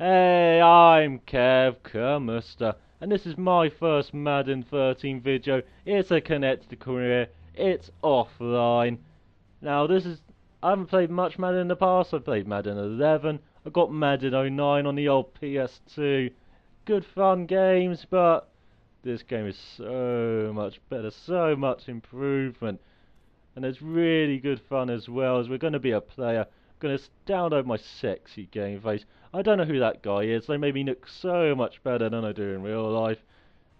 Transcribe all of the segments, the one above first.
Hey, I'm Kev Camelot, and this is my first Madden 13 video. It's a connected career, it's offline. Now I haven't played much Madden in the past. I've played Madden 11, I got Madden 09 on the old PS2. Good fun games, but this game is so much better, so much improvement. And it's really good fun as well, as we're going to be a player. I'm going to download my sexy game face. I don't know who that guy is. They made me look so much better than I do in real life.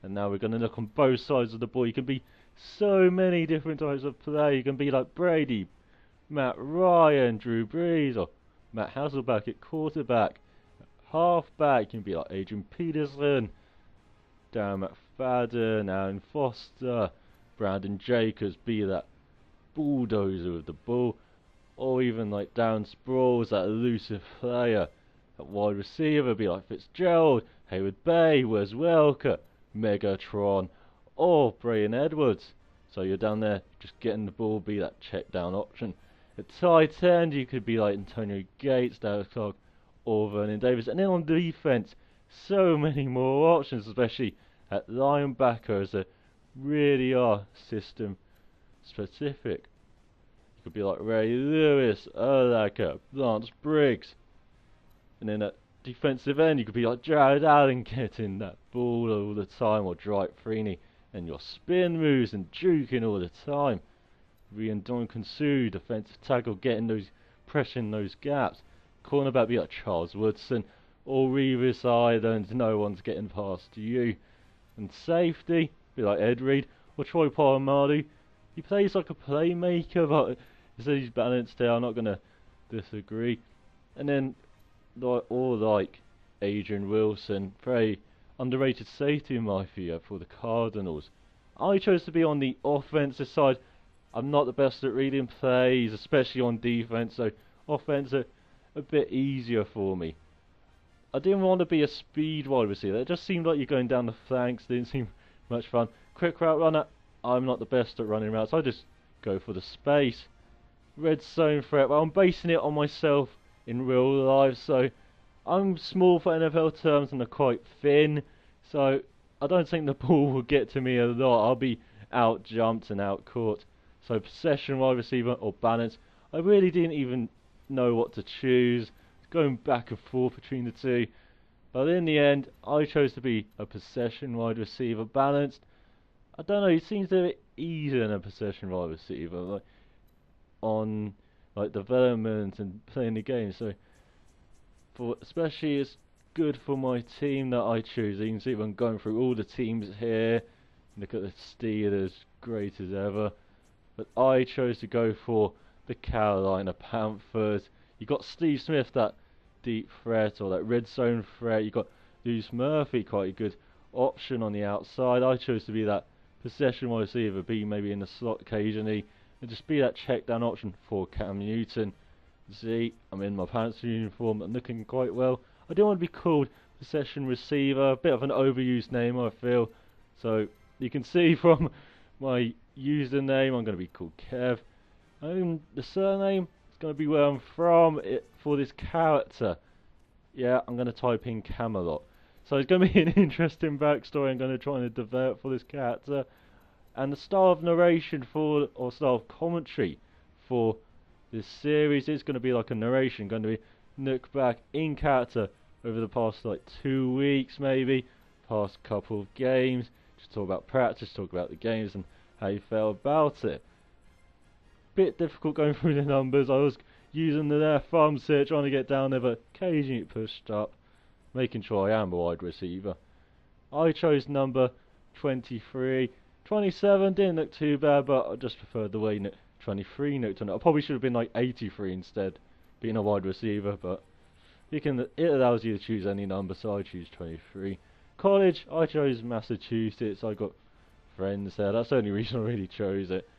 And now we're going to look on both sides of the ball. You can be so many different types of player. You can be like Brady, Matt Ryan, Drew Brees, or Matt Hasselbeck at quarterback. Halfback, you can be like Adrian Peterson, Dan McFadden, Alan Foster, Brandon Jacobs, be that bulldozer with the ball, or even like Darren Sproles, that elusive player. At wide receiver, be like Fitzgerald, Hayward Bay, Wes Welker, Megatron, or Brian Edwards. So you're down there just getting the ball, be that check down option. At tight end, you could be like Antonio Gates, Derek Clark, or Vernon Davis. And then on defense, so many more options, especially at linebacker, as they really are system specific. You could be like Ray Lewis, Urlacher, Lance Briggs. And then at defensive end, you could be like Jared Allen, getting that ball all the time, or Dwight Freeney, and your spin moves and juking all the time. Rian Duncan-Sue, defensive tackle, getting those, pressing those gaps. Cornerback be like Charles Woodson, or Revis Island, no one's getting past you. And safety, be like Ed Reed, or Troy Polamalu. He plays like a playmaker, but he says he's balanced here, I'm not going to disagree. And then like Adrian Wilson, very underrated safety in my view for the Cardinals. I chose to be on the offensive side. I'm not the best at reading plays, especially on defense, so offense are a bit easier for me. I didn't want to be a speed wide receiver. It just seemed like you're going down the flanks, didn't seem much fun. Quick route runner, I'm not the best at running routes, I just go for the space. Red zone threat, well, I'm basing it on myself in real life, so I'm small for NFL terms and I'm quite thin, so I don't think the ball will get to me a lot. I'll be out jumped and out caught. So possession wide receiver or balance, I really didn't even know what to choose, going back and forth between the two, but in the end I chose to be a possession wide receiver. Balanced, I don't know, it seems a bit easier than a possession wide receiver, like on like development and playing the game. So especially it's good for my team that I choose. You can see I'm going through all the teams here. Look at the Steelers, great as ever. But I chose to go for the Carolina Panthers. You got Steve Smith, that deep threat or that red zone threat. You got Deuce Murphy, quite a good option on the outside. I chose to be that possession wide receiver, be maybe in the slot occasionally, and just be that check down option for Cam Newton. See, I'm in my Panthers uniform and looking quite well. I don't want to be called possession receiver, a bit of an overused name I feel. So you can see from my username I'm going to be called Kev. The surname is going to be where I'm from for this character. Yeah, I'm going to type in Camelot. So it's going to be an interesting backstory I'm going to try and develop for this character. And the style of narration or style of commentary for this series is going to be like a narration, going to be look back in character over the past like 2 weeks maybe, past couple of games, just talk about practice, talk about the games and how you felt about it. Bit difficult going through the numbers. I was using the left thumb here trying to get down there, but occasionally it pushed up, making sure I am a wide receiver. I chose number 23. 27 didn't look too bad, but I just preferred the way 23 looked on it. I probably should have been like 83 instead, being a wide receiver, but it allows you to choose any number, so I choose 23. College, I chose Massachusetts. I got friends there. That's the only reason I really chose it.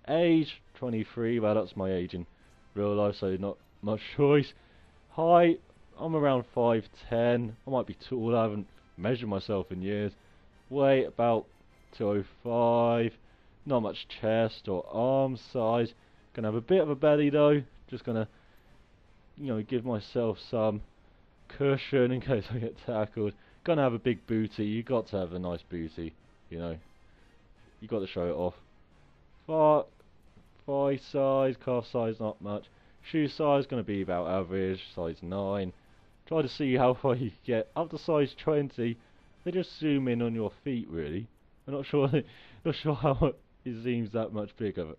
Age, 23. Well, that's my age in real life, so not much choice. Height, I'm around 5'10". I might be tall. I haven't measured myself in years. Weight, about 205. Not much chest or arm size. Gonna have a bit of a belly though. Just gonna, give myself some cushion in case I get tackled. Gonna have a big booty. You got to have a nice booty, you know. You got to show it off. Thigh size, calf size, not much. Shoe size gonna be about average, size 9. Try to see how far you can get. Up to size 20, they just zoom in on your feet. Really, I'm not sure. Not sure how it seems that much bigger. But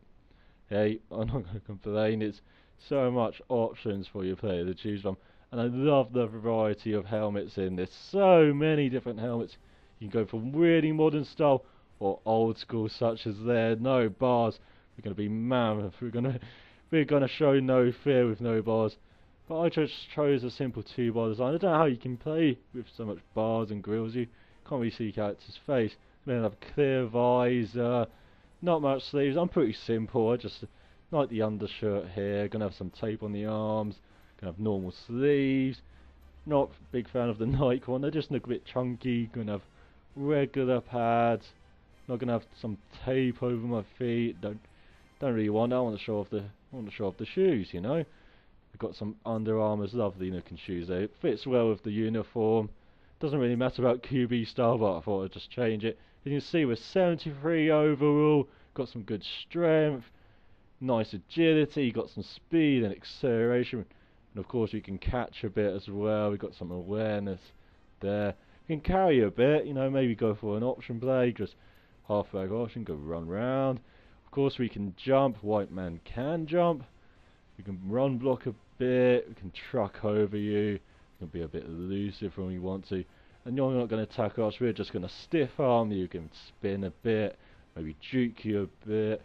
hey, I'm not gonna complain. It's so much options for your player to choose from, and I love the variety of helmets in this. So many different helmets. You can go from really modern style or old school, such as there. No bars. We're gonna be mammoth. We're gonna show no fear with no bars. But I just chose a simple 2-bar design. I don't know how you can play with so much bars and grills. You can't really see character's face. Then have clear visor, not much sleeves. I'm pretty simple. I just like the undershirt here. Gonna have some tape on the arms. Gonna have normal sleeves. Not a big fan of the Nike one. They just look a bit chunky. Gonna have regular pads. Not gonna have some tape over my feet. Don't really want that. I want to show off the shoes, you know. We've got some Under Armour's lovely looking shoes there. It fits well with the uniform. Doesn't really matter about QB style, but I thought I'd just change it. As you can see, we're 73 overall. Got some good strength, nice agility, got some speed and acceleration, and of course we can catch a bit as well. We've got some awareness there. We can carry a bit, you know, maybe go for an option play, just halfback option, go run round. Of course we can jump. White man can jump. We can run block a bit. We can truck over you. We can be a bit elusive when we want to. And you're not going to tackle us. We're just going to stiff arm you. You can spin a bit. Maybe juke you a bit.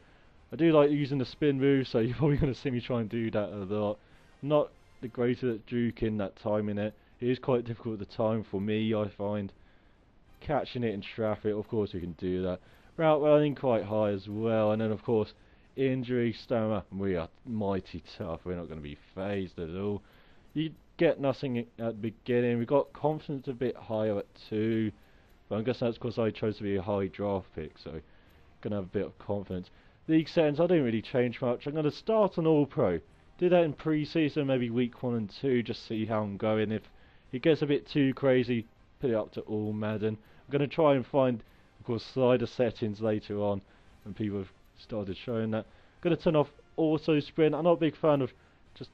I do like using the spin move, so you're probably going to see me try and do that a lot. I'm not the greatest at juking, that time in it. It is quite difficult at the time for me, I find. Catching it in traffic, of course we can do that. Route running quite high as well. And then of course, injury, stamina. We are mighty tough. We're not going to be phased at all. You get nothing at the beginning. We got confidence a bit higher at 2. But I guess that's because I chose to be a high draft pick. So, going to have a bit of confidence. League settings, I didn't really change much. I'm going to start on All Pro. Did that in pre-season, maybe week 1 and 2, just see how I'm going. If it gets a bit too crazy, put it up to all Madden. I'm going to try and find, of course, slider settings later on, and people have started showing that. I'm going to turn off auto sprint. I'm not a big fan of just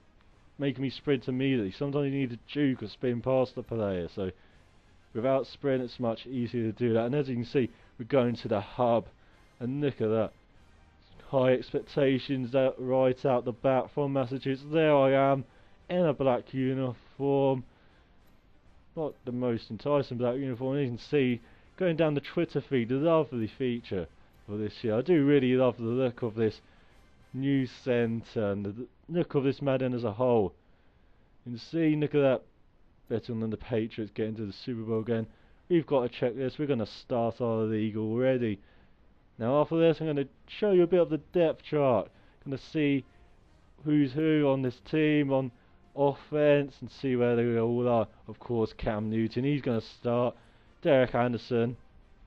making me sprint immediately. Sometimes you need to juke or spin past the player. So without sprint, it's much easier to do that. And as you can see, we're going to the hub, and look at that. High expectations out right out the bat from Massachusetts. There I am in a black uniform. Not the most enticing black uniform. You can see going down the Twitter feed, a lovely feature for this year. I do really love the look of this news centre and the look of this Madden as a whole. You can see, look at that, better than the Patriots getting to the Super Bowl again. We've got a checklist. We're going to start our league already. Now after this, I'm going to show you a bit of the depth chart. Going to see who's who on this team on offense and see where they all are. Of course, Cam Newton, he's going to start. Derek Anderson,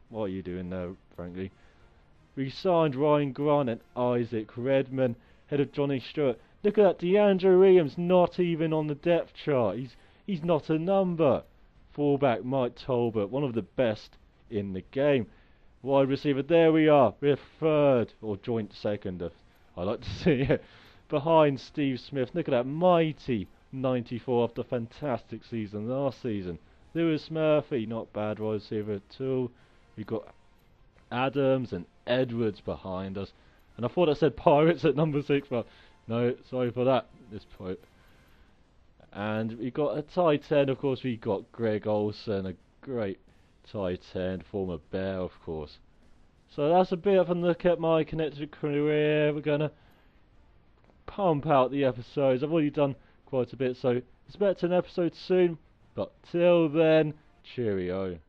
what are you doing there, frankly? We signed Ryan Grant and Isaac Redman, head of Johnny Stewart. Look at that, DeAndre Williams not even on the depth chart. He's not a number. Fullback Mike Tolbert, one of the best in the game. Wide receiver, there we are. We're third, or joint second, I like to see it. Behind Steve Smith. Look at that mighty 94 after a fantastic season last season. Lewis Murphy, not bad wide receiver at all. We've got Adams and Edwards behind us. And I thought I said Pirates at number 6, but no, sorry for that, this point. And we got a tight end, of course. We got Greg Olsen, a great tight end, former Bear, of course. So that's a bit of a look at my connected career. We're going to pump out the episodes. I've already done quite a bit, so expect an episode soon. But till then, cheerio.